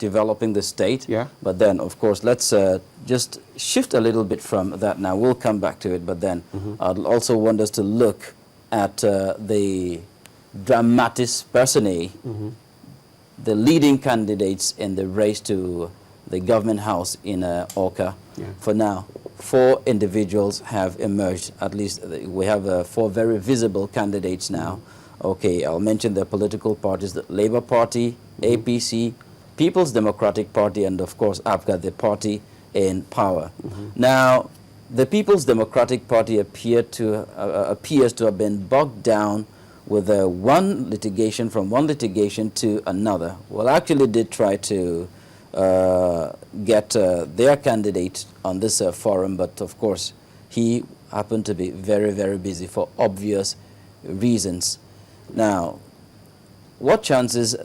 developing the state. Yeah. But then, of course, let's just shift a little bit from that now. We'll come back to it. But then I'd also want us to look at the dramatis personae, the leading candidates in the race to the government house in Awka. Yeah. For now, 4 individuals have emerged. At least we have 4 very visible candidates now. Okay, I'll mention the political parties: the Labour Party, APC, People's Democratic Party, and of course APGA, the party in power. Now, the People's Democratic Party appears to have been bogged down with one litigation to another. Well, actually did try to get their candidate on this forum, but of course he happened to be very, very busy for obvious reasons. Now, what chances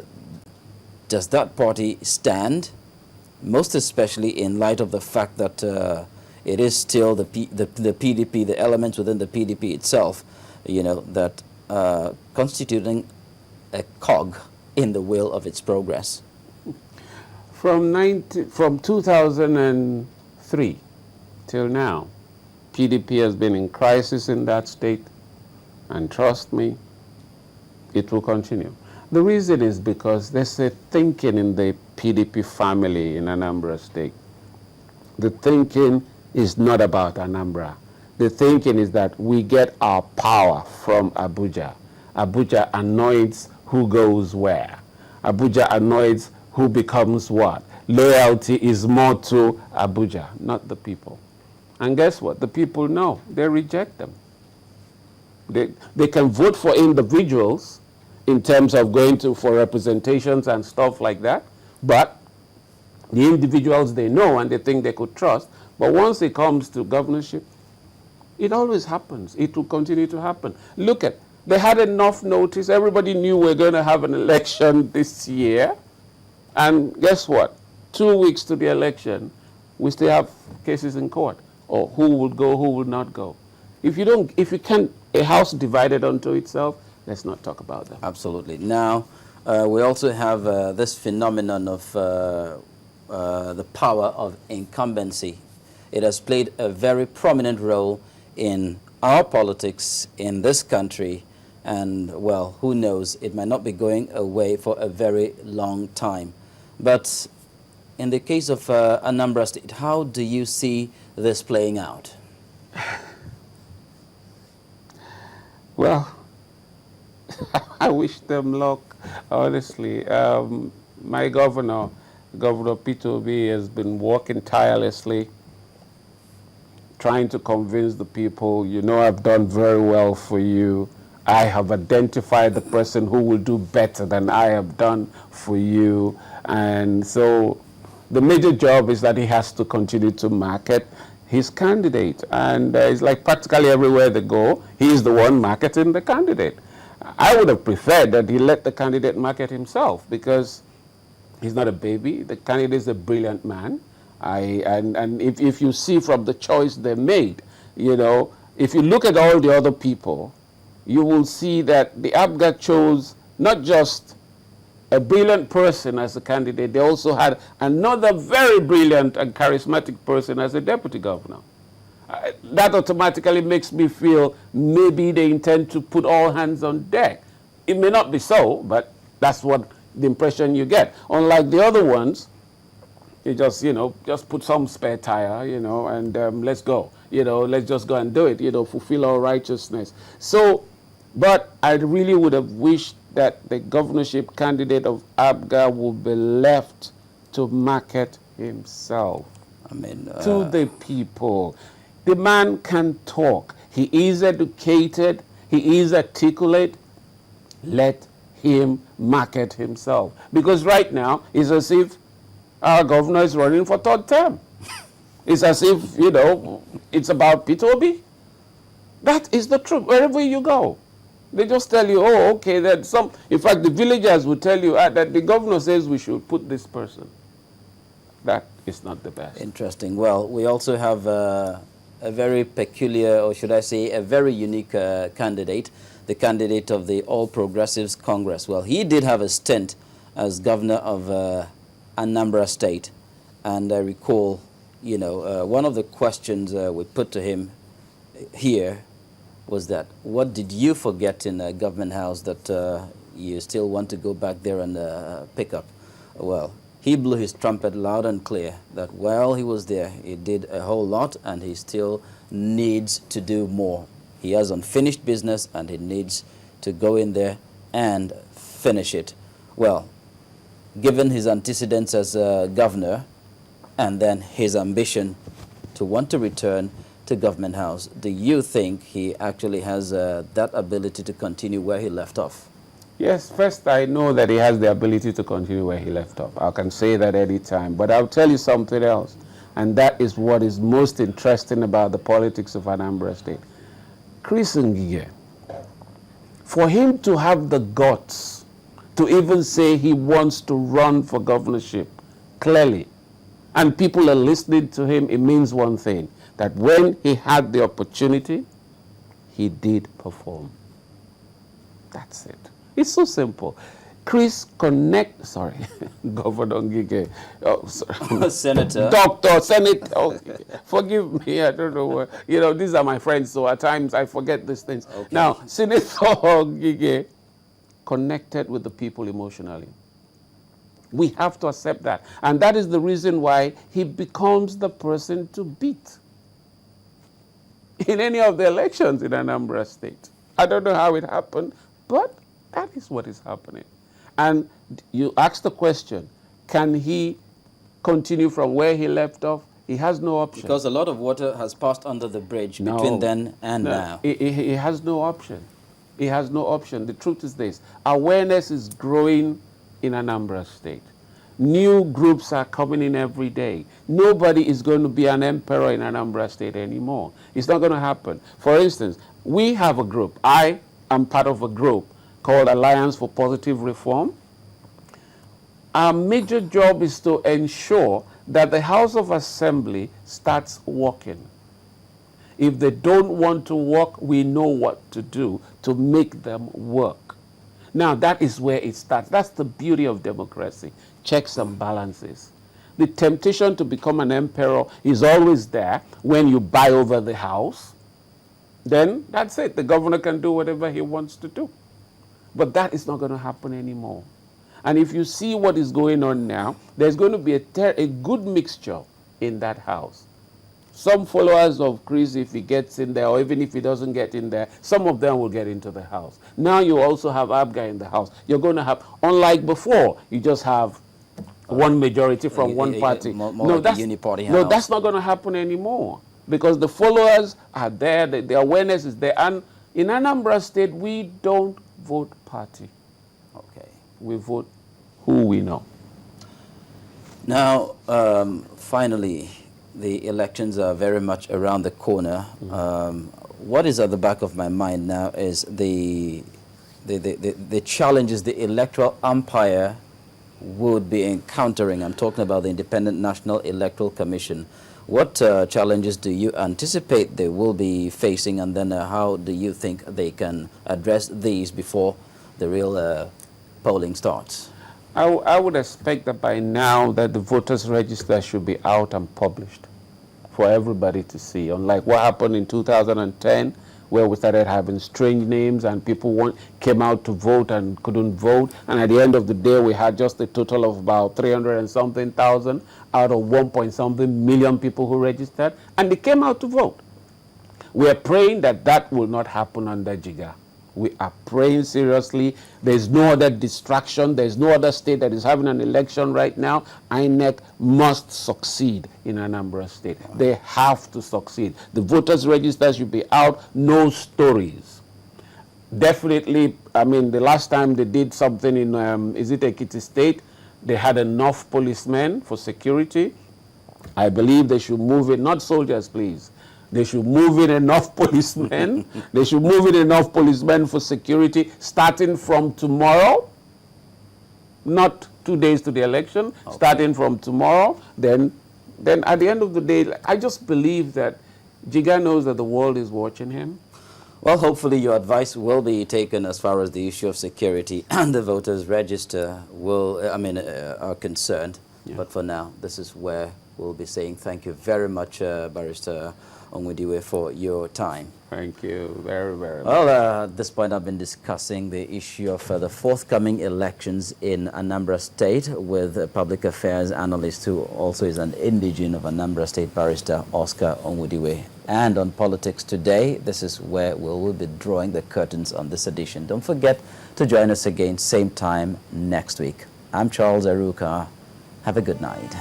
does that party stand, most especially in light of the fact that it is still the PDP, the elements within the PDP itself, you know, that constituting a cog in the wheel of its progress? From 2003 till now, PDP has been in crisis in that state, and trust me, it will continue. The reason is because there's a thinking in the PDP family in Anambra State. The thinking is not about Anambra. The thinking is that we get our power from Abuja. Abuja anoints who goes where. Abuja anoints who becomes what. Loyalty is more to Abuja, not the people. And guess what? The people know. They reject them. They can vote for individuals in terms of going for representations and stuff like that, but the individuals they know and they think they could trust, but once it comes to governorship, it always happens. It will continue to happen. Look at, they had enough notice. Everybody knew we're going to have an election this year. And guess what? 2 weeks to the election, we still have cases in court. Or who would go, who would not go. If you can't, a house divided unto itself, let's not talk about that. Absolutely. Now, we also have this phenomenon of the power of incumbency. It has played a very prominent role in our politics in this country, and, well, who knows, it might not be going away for a very long time. But in the case of Anambra State, how do you see this playing out? Well, I wish them luck, honestly. My Governor pt.2 has been working tirelessly, trying to convince the people, you know, I've done very well for you. I have identified the person who will do better than I have done for you. And so the major job is that he has to continue to market his candidate. And it's like practically everywhere they go, he's the one marketing the candidate. I would have preferred that he let the candidate market himself, because he's not a baby. The candidate is a brilliant man. And if you see from the choice they made, you know, if you look at all the other people, you will see that the APGA chose not just a brilliant person as a candidate, they also had another very brilliant and charismatic person as a deputy governor. That automatically makes me feel maybe they intend to put all hands on deck. It may not be so, but that's what the impression you get. Unlike the other ones, you just, you know, just put some spare tire, you know, and let's go. You know, let's just go and do it, you know, fulfill our righteousness. So, but I really would have wished that the governorship candidate of APGA would be left to market himself to the people. The man can talk. He is educated. He is articulate. Let him market himself. Because right now, it's as if our governor is running for third term. It's as if, you know, it's about P2B. That is the truth. Wherever you go, they just tell you, oh, okay, that some, in fact, the villagers will tell you that the governor says we should put this person. That is not the best. Interesting. Well, we also have a very peculiar, or should I say, a very unique candidate, the candidate of the All Progressives Congress. Well, he did have a stint as governor of Anambra State. And I recall, one of the questions we put to him here was that, what did you forget in Government House that you still want to go back there and pick up? Well, he blew his trumpet loud and clear that while he was there, he did a whole lot and he still needs to do more. He has unfinished business and he needs to go in there and finish it. Well, given his antecedents as governor and then his ambition to want to return to Government House, do you think he actually has that ability to continue where he left off? Yes, first I know that he has the ability to continue where he left off. I can say that any time. But I'll tell you something else. And that is what is most interesting about the politics of Anambra State. Chris Ngige, for him to have the guts to even say he wants to run for governorship, clearly, and people are listening to him, it means one thing, that when he had the opportunity, he did perform. That's it. It's so simple. Chris, Governor Ngige, Senator. Doctor, Senator, forgive me, I don't know what, these are my friends, so at times I forget these things. Okay. Now, Senator Ngige connected with the people emotionally. We have to accept that. And that is the reason why he becomes the person to beat in any of the elections in Anambra State. I don't know how it happened, but that is what is happening. And you ask the question, can he continue from where he left off? He has no option. Because a lot of water has passed under the bridge between then and now. He has no option. He has no option. The truth is this. Awareness is growing in Anambra State. New groups are coming in every day. Nobody is going to be an emperor in Anambra State anymore. It's not going to happen. For instance, we have a group. I am part of a group called Alliance for Positive Reform. Our major job is to ensure that the House of Assembly starts working. If they don't want to work, we know what to do to make them work. Now, that is where it starts. That's the beauty of democracy. Checks and balances. The temptation to become an emperor is always there when you buy over the House. Then that's it. The governor can do whatever he wants to do. But that is not going to happen anymore. And if you see what is going on now, there's going to be a good mixture in that House. Some followers of Chris, if he gets in there, or even if he doesn't get in there, some of them will get into the House. Now you also have Abga in the House. You're going to have, unlike before, you just have one majority from one party. More like a uniparty house. No, that's not going to happen anymore. Because the followers are there, the awareness is there. And in Anambra State, we don't vote party. Okay. We vote who we know. Now, finally, the elections are very much around the corner. What is at the back of my mind now is the challenges the electoral umpire would be encountering. I'm talking about the Independent National Electoral Commission. What challenges do you anticipate they will be facing, and then how do you think they can address these before the real polling starts? I would expect that by now that the voters register should be out and published for everybody to see, unlike what happened in 2010, where we started having strange names and people came out to vote and couldn't vote. And at the end of the day, we had just a total of about 300 and something thousand out of 1 million people who registered, and they came out to vote. We are praying that that will not happen under Jiga. We are praying seriously. There's no other distraction. There's no other state that is having an election right now. INEC must succeed in Anambra State. They have to succeed. The voters' register should be out. No stories. Definitely, I mean, the last time they did something in, is it Ekiti State? They had enough policemen for security. I believe they should move it, not soldiers, please. They should move in enough policemen. They should move in enough policemen for security starting from tomorrow, not 2 days to the election, starting from tomorrow. Then at the end of the day, I just believe that Jiga knows that the world is watching him. Well, hopefully your advice will be taken as far as the issue of security and the voters register are concerned. Yeah. But for now, this is where we'll be saying thank you very much, Barrister Onwudiwe, for your time. Thank you very, very much. Well, at this point, I've been discussing the issue of the forthcoming elections in Anambra State with a public affairs analyst who also is an indigene of Anambra State, Barrister Oscar Onwudiwe. And on Politics Today, this is where we will be drawing the curtains on this edition. Don't forget to join us again, same time next week. I'm Charles Aruka. Have a good night.